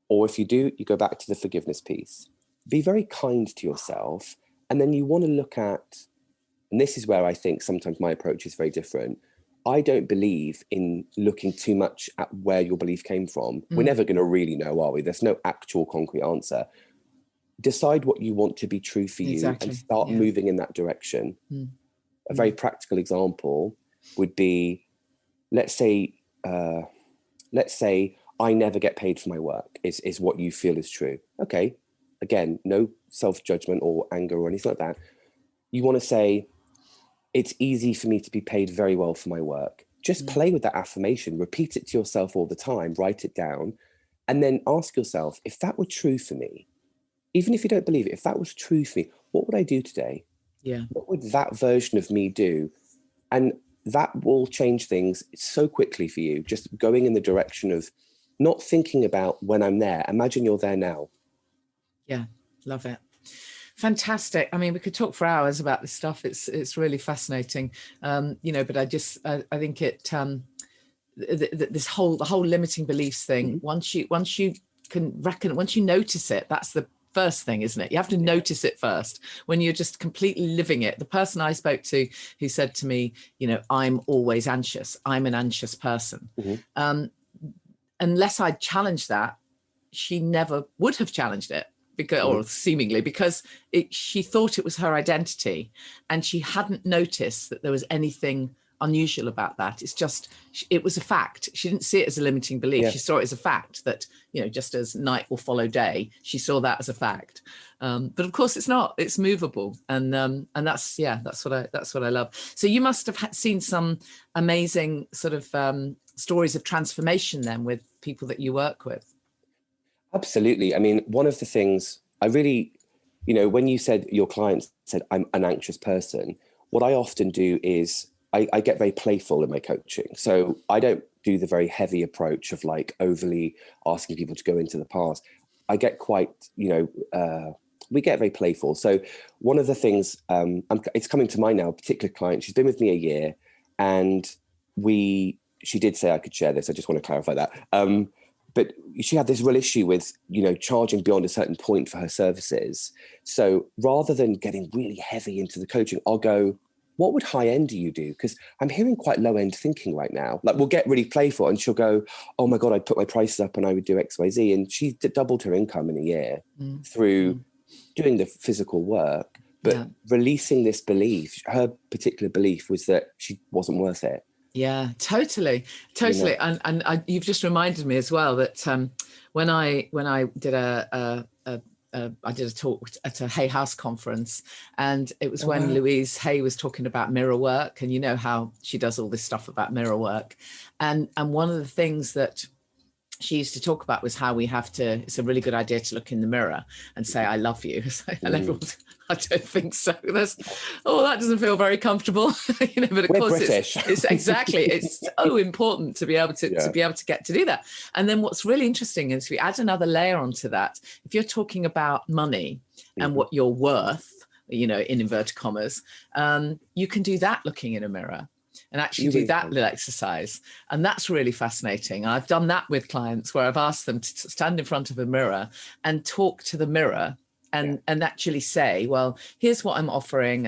Or if you do, you go back to the forgiveness piece. Be very kind to yourself. And then you want to look at, and this is where I think sometimes my approach is very different. I don't believe in looking too much at where your belief came from. We're never going to really know, are we? There's no actual concrete answer. Decide what you want to be true for you and start moving in that direction. A very practical example would be, let's say I never get paid for my work is what you feel is true. Okay. Again, no self-judgment or anger or anything like that. You want to say, it's easy for me to be paid very well for my work. Just play with that affirmation, repeat it to yourself all the time, write it down, and then ask yourself, if that were true for me, even if you don't believe it, if that was true for me, what would I do today? Yeah. What would that version of me do? And that will change things so quickly for you, just going in the direction of not thinking about when I'm there. Imagine you're there now. Yeah, love it. Fantastic. I mean, we could talk for hours about this stuff. It's really fascinating, but I think it, the whole limiting beliefs thing, once you notice it, that's the first thing, isn't it? You have to notice it first. When you're just completely living it. The person I spoke to who said to me, I'm always anxious. I'm an anxious person. Unless I challenged that, she never would have challenged it. Because she thought it was her identity, and she hadn't noticed that there was anything unusual about that. It was a fact. She didn't see it as a limiting belief. Yeah. She saw it as a fact that, just as night will follow day, she saw that as a fact. But of course it's not, it's movable. And that's what I love. So you must have seen some amazing sort of stories of transformation then with people that you work with. Absolutely. I mean, one of the things I really, when you said your clients said, I'm an anxious person, what I often do is I get very playful in my coaching. So I don't do the very heavy approach of like overly asking people to go into the past. I get quite, we get very playful. So one of the things, it's coming to mind now, a particular client, she's been with me a year, and she did say I could share this. I just want to clarify that. But she had this real issue with, charging beyond a certain point for her services. So rather than getting really heavy into the coaching, I'll go, what would high end do you do? Because I'm hearing quite low end thinking right now. Like, we'll get really playful, and she'll go, oh my God, I'd put my prices up and I would do X, Y, Z. And she doubled her income in a year through doing the physical work, but releasing this belief. Her particular belief was that she wasn't worth it. Yeah, totally. And you've just reminded me as well that when I did a I did a talk at a Hay House conference, and it was when Louise Hay was talking about mirror work, and you know how she does all this stuff about mirror work, and one of the things that she used to talk about was how we have to, it's a really good idea to look in the mirror and say, I love you. And everyone's, I don't think so. That doesn't feel very comfortable. But of course it's exactly, it's so important to be able to get to do that. And then what's really interesting is we add another layer onto that. If you're talking about money and what you're worth, in inverted commas, you can do that looking in a mirror. And actually do that little exercise. And that's really fascinating. I've done that with clients where I've asked them to stand in front of a mirror and talk to the mirror and actually say, well, here's what I'm offering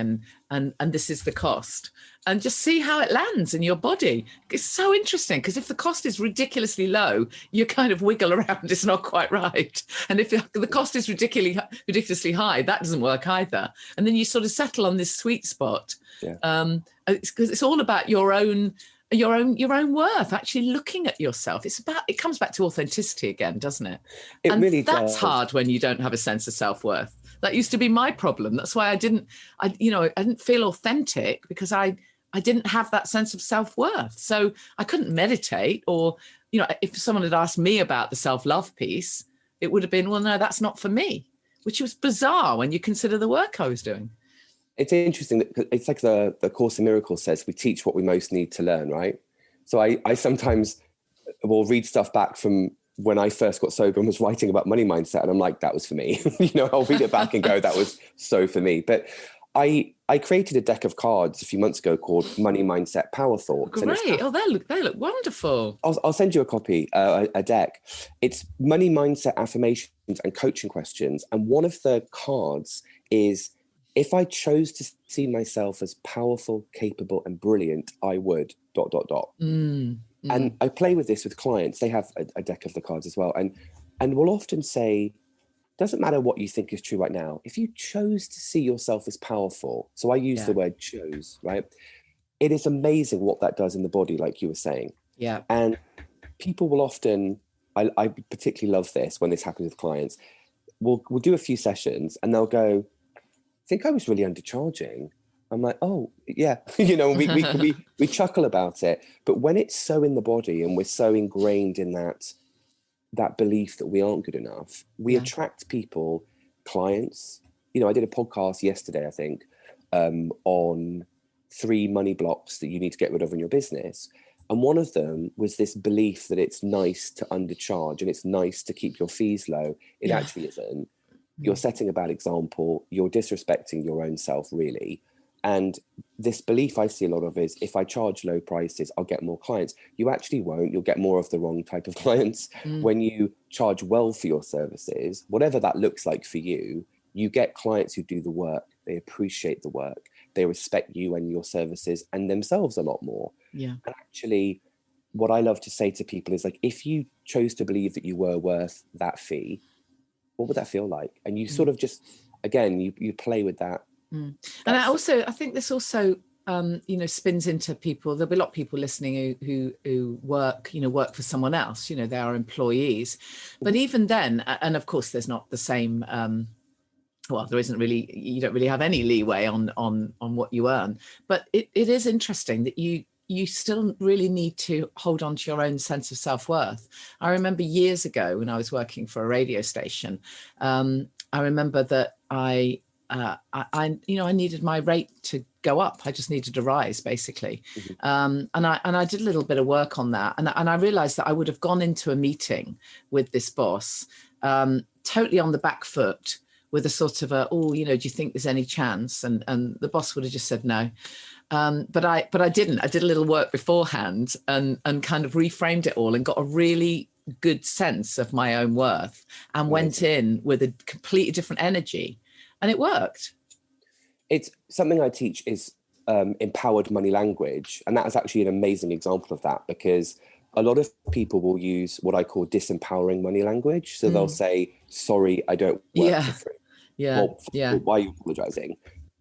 and this is the cost. And just see how it lands in your body. It's so interesting because if the cost is ridiculously low, you kind of wiggle around. It's not quite right. And if the cost is ridiculously high, that doesn't work either. And then you sort of settle on this sweet spot. Yeah. It's all about your own worth. Actually looking at yourself. It comes back to authenticity again, doesn't it? And really that's hard when you don't have a sense of self-worth. That used to be my problem. That's why I didn't feel authentic because I didn't have that sense of self-worth. So I couldn't meditate, or, if someone had asked me about the self-love piece, it would have been, well, no, that's not for me, which was bizarre when you consider the work I was doing. It's interesting that it's like the Course in Miracles says, we teach what we most need to learn, right? So I sometimes will read stuff back from when I first got sober and was writing about money mindset, and I'm like, that was for me. I'll read it back and go, that was so for me. But I created a deck of cards a few months ago called Money Mindset Power Thoughts. Great. They look wonderful. I'll send you a copy, a deck. It's money mindset affirmations and coaching questions. And one of the cards is, if I chose to see myself as powerful, capable, and brilliant, I would ... And I play with this with clients. They have a deck of the cards as well. And we'll often say, doesn't matter what you think is true right now. If you chose to see yourself as powerful, so I use the word chose, right? It is amazing what that does in the body, like you were saying. Yeah. And people will often, I particularly love this when this happens with clients. We'll do a few sessions and they'll go, I think I was really undercharging. I'm like, oh yeah, we chuckle about it. But when it's so in the body and we're so ingrained in that belief that we aren't good enough, we attract people, clients. I did a podcast yesterday, I think, on 3 money blocks that you need to get rid of in your business. And one of them was this belief that it's nice to undercharge and it's nice to keep your fees low. It actually isn't. You're setting a bad example. You're disrespecting your own self, really. And this belief I see a lot of is, if I charge low prices, I'll get more clients. You actually won't. You'll get more of the wrong type of clients. When you charge well for your services, whatever that looks like for you, you get clients who do the work. They appreciate the work. They respect you and your services and themselves a lot more. Yeah. And actually, what I love to say to people is, like, if you chose to believe that you were worth that fee, what would that feel like? And you sort of just, again, you play with that. And I think this also, spins into people. There'll be a lot of people listening who work for someone else. They are employees. But even then, and of course, there's not the same. There isn't really. You don't really have any leeway on what you earn. But it is interesting that you still really need to hold on to your own sense of self-worth. I remember years ago when I was working for a radio station. I remember that I needed my rate to go up. I just needed a rise, basically. And I did a little bit of work on that. And I realized that I would have gone into a meeting with this boss, totally on the back foot, with a sort of do you think there's any chance? And the boss would have just said no. But I didn't. I did a little work beforehand and kind of reframed it all and got a really good sense of my own worth and went in with a completely different energy. And it worked. It's something I teach is empowered money language. And that is actually an amazing example of that, because a lot of people will use what I call disempowering money language. So they'll say, sorry, I don't work for free. Why are you apologizing?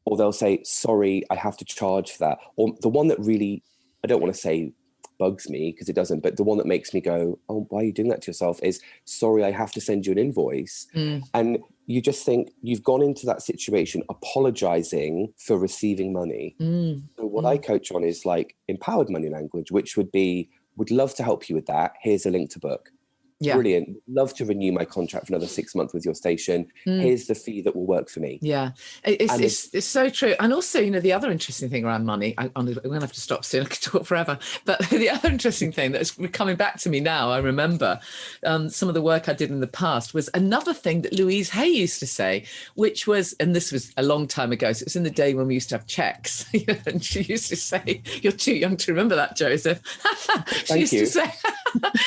Or they'll say, sorry, I have to charge for that. Or the one that really, I don't want to say bugs me, because it doesn't, but the one that makes me go, oh, why are you doing that to yourself, is, sorry, I have to send you an invoice. And you just think you've gone into that situation apologizing for receiving money. So what I coach on is like empowered money language, which would be, would love to help you with that. Here's a link to book. Yeah. Brilliant. Love to renew my contract for another 6 months with your station. Here's the fee that will work for me. Yeah, it's so true. And also, you know, the other interesting thing around money, I'm going to have to stop soon. I could talk forever. But the other interesting thing that's coming back to me now, I remember some of the work I did in the past was another thing that Louise Hay used to say, which was, and this was a long time ago, so it was in the day when we used to have checks. And she used to say, you're too young to remember that, Joseph. Thank you.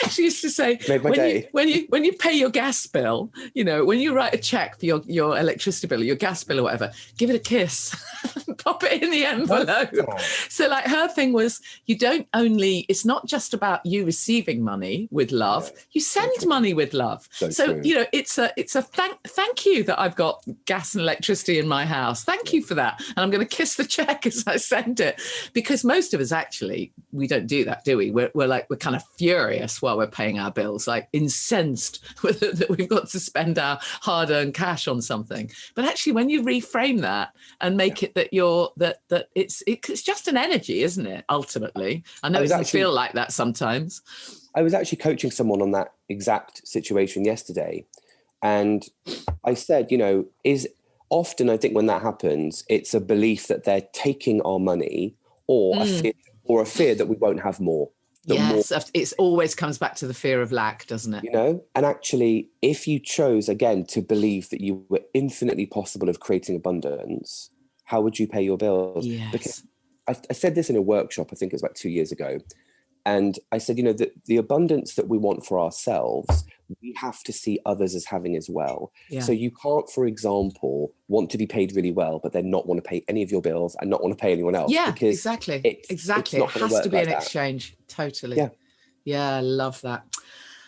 She used to say, when you pay your gas bill, you know, when you write a check for your electricity bill or your gas bill or whatever, give it a kiss, pop it in the envelope. So like her thing was, you don't only, it's not just about you receiving money with love, you send money with love. So you know, it's a thank you that I've got gas and electricity in my house. Thank you for that. And I'm going to kiss the check as I send it, because most of us actually, we don't do that, do we? We're kind of furious while we're paying our bills, like incensed that we've got to spend our hard-earned cash on something. But actually, when you reframe that and make it that that it's just an energy, isn't it? Ultimately, I know it doesn't feel like that sometimes. I was actually coaching someone on that exact situation yesterday, and I said, you know, is often I think when that happens, it's a belief that they're taking our money, or a fear that we won't have more. Yes, it always comes back to the fear of lack, doesn't it? You know, and actually, if you chose, again, to believe that you were infinitely possible of creating abundance, how would you pay your bills? Yes. Because I said this in a workshop, I think it was about 2 years ago. And I said, you know, the abundance that we want for ourselves, we have to see others as having as well. Yeah. So you can't, for example, want to be paid really well, but then not want to pay any of your bills and not want to pay anyone else. Yeah, exactly. Exactly. It has to be an exchange. Totally. Yeah, I love that.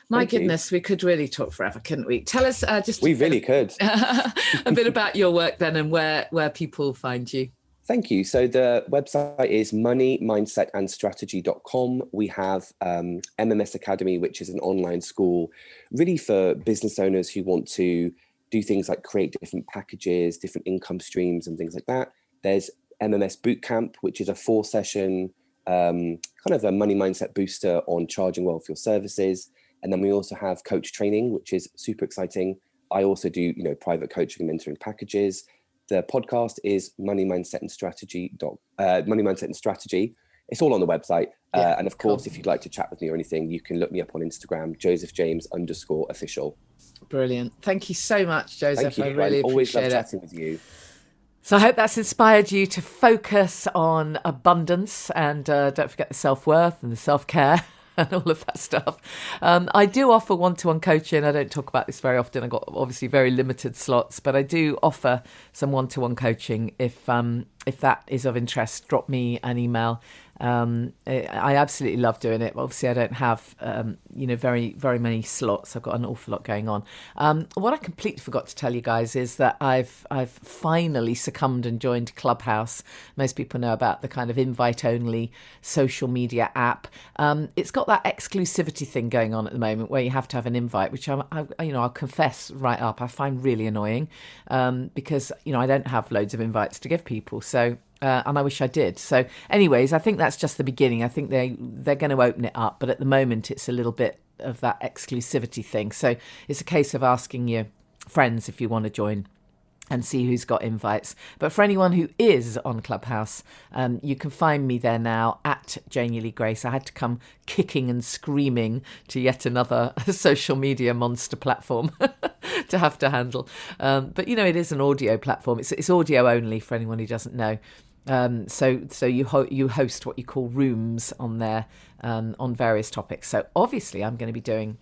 My goodness, we could really talk forever, couldn't we? Tell us we really could. A bit about your work then, and where people find you. Thank you. So the website is moneymindsetandstrategy.com. We have MMS Academy, which is an online school really for business owners who want to do things like create different packages, different income streams and things like that. There's MMS Bootcamp, which is a 4-session kind of a money mindset booster on charging well for your services. And then we also have coach training, which is super exciting. I also do, you know, private coaching and mentoring packages. The podcast is Money Mindset and Strategy. It's all on the website. And of course, if you'd like to chat with me or anything, you can look me up on Instagram, JosephJames_official. Brilliant. Thank you so much, Joseph. Thank you. I really always appreciate love chatting with you. So I hope that's inspired you to focus on abundance, and don't forget the self-worth and the self-care and all of that stuff. I do offer one-to-one coaching. I don't talk about this very often. I've got obviously very limited slots, but I do offer some one-to-one coaching. If that is of interest, drop me an email. I absolutely love doing it. Obviously, I don't have, very, very many slots. I've got an awful lot going on. What I completely forgot to tell you guys is that I've finally succumbed and joined Clubhouse. Most people know about the kind of invite-only social media app. It's got that exclusivity thing going on at the moment where you have to have an invite, which I'll confess right up, I find really annoying because I don't have loads of invites to give people. So. And I wish I did. So anyways, I think that's just the beginning. I think they're going to open it up. But at the moment, it's a little bit of that exclusivity thing. So it's a case of asking your friends if you want to join and see who's got invites. But for anyone who is on Clubhouse, you can find me there now at Janey Lee Grace. I had to come kicking and screaming to yet another social media monster platform to have to handle. But, it is an audio platform. It's audio only for anyone who doesn't know. So you host what you call rooms on there on various topics. So obviously I'm going to be doing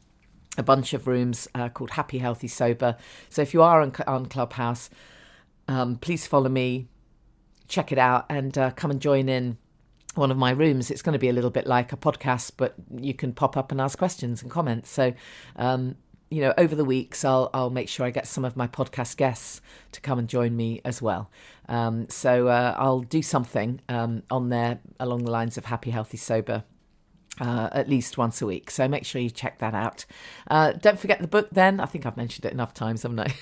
a bunch of rooms called Happy, Healthy, Sober. So if you are on Clubhouse, please follow me, check it out, and come and join in one of my rooms. It's going to be a little bit like a podcast, but you can pop up and ask questions and comments. So over the weeks, I'll make sure I get some of my podcast guests to come and join me as well. So I'll do something on there along the lines of Happy, Healthy, Sober at least once a week. So make sure you check that out. Don't forget the book then. I think I've mentioned it enough times, haven't I?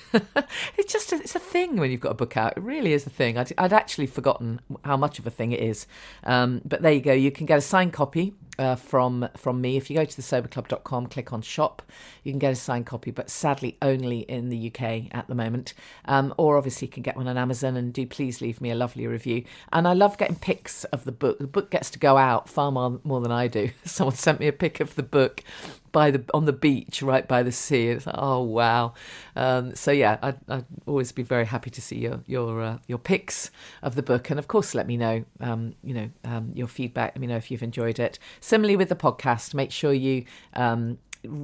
It's a thing when you've got a book out. It really is a thing. I'd actually forgotten how much of a thing it is. But there you go. You can get a signed copy from me. If you go to thesoberclub.com, click on shop, you can get a signed copy, but sadly only in the UK at the moment. Or obviously you can get one on Amazon, and do please leave me a lovely review. And I love getting pics of the book. The book gets to go out far more than I do. Someone sent me a pic of the book on the beach right by the sea. It's like, oh wow. So yeah, I'd always be very happy to see your pics of the book, and of course let me know your feedback. Let me know if you've enjoyed it. Similarly with the podcast, make sure you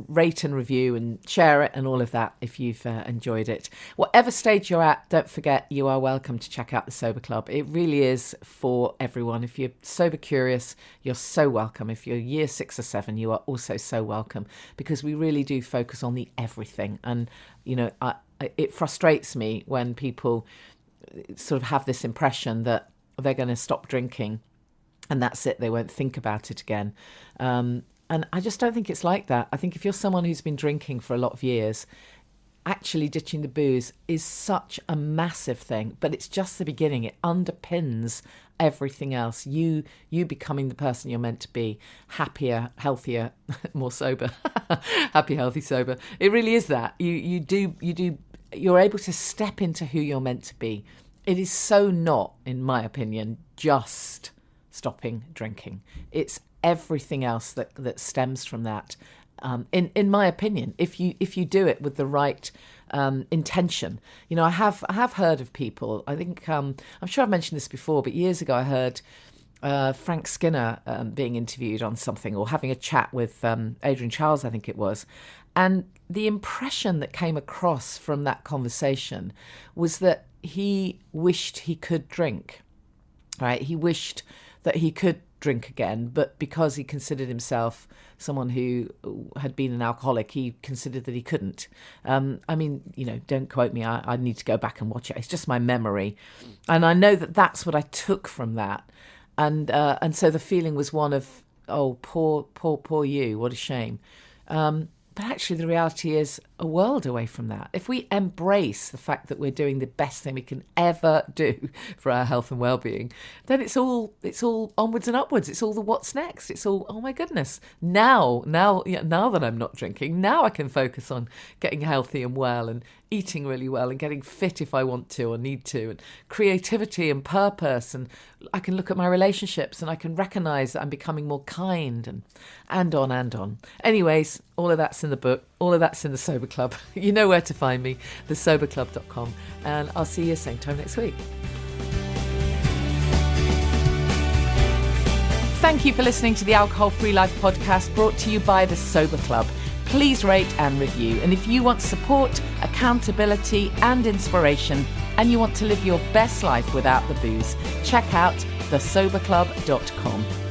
rate and review and share it and all of that if you've enjoyed it. Whatever stage you're at, don't forget you are welcome to check out the Sober Club. It really is for everyone. If you're sober curious, you're so welcome. If you're year 6 or 7, you are also so welcome, because we really do focus on the everything. And it frustrates me when people sort of have this impression that they're going to stop drinking and that's it, they won't think about it again. And I just don't think it's like that. I think if you're someone who's been drinking for a lot of years, actually ditching the booze is such a massive thing, but it's just the beginning. It underpins everything else. You becoming the person you're meant to be, happier, healthier, more sober, happy, healthy, sober. It really is that. You're able to step into who you're meant to be. It is so not, in my opinion, just stopping drinking. It's everything else that stems from that. In my opinion, if you do it with the right intention. I have heard of people. I think I'm sure I've mentioned this before, but years ago I heard Frank Skinner being interviewed on something, or having a chat with Adrian Charles, I think it was, and the impression that came across from that conversation was that he wished he could drink. Right? He wished that he could drink again, but because he considered himself someone who had been an alcoholic, he considered that he couldn't. Don't quote me. I need to go back and watch it. It's just my memory, and I know that that's what I took from that, and so the feeling was one of, oh, poor you. What a shame. But actually, the reality is a world away from that. If we embrace the fact that we're doing the best thing we can ever do for our health and well-being, then it's all onwards and upwards. It's all the what's next. It's all, oh my goodness, now that I'm not drinking, now I can focus on getting healthy and well and eating really well and getting fit if I want to or need to, and creativity and purpose, and I can look at my relationships and I can recognise that I'm becoming more kind, and on. Anyways, all of that's in the book, all of that's in the Sober Club. You know where to find me, thesoberclub.com, and I'll see you same time next week. Thank you for listening to the Alcohol Free Life podcast, brought to you by the Sober Club. Please rate and review. And if you want support, accountability and inspiration, and you want to live your best life without the booze, check out thesoberclub.com.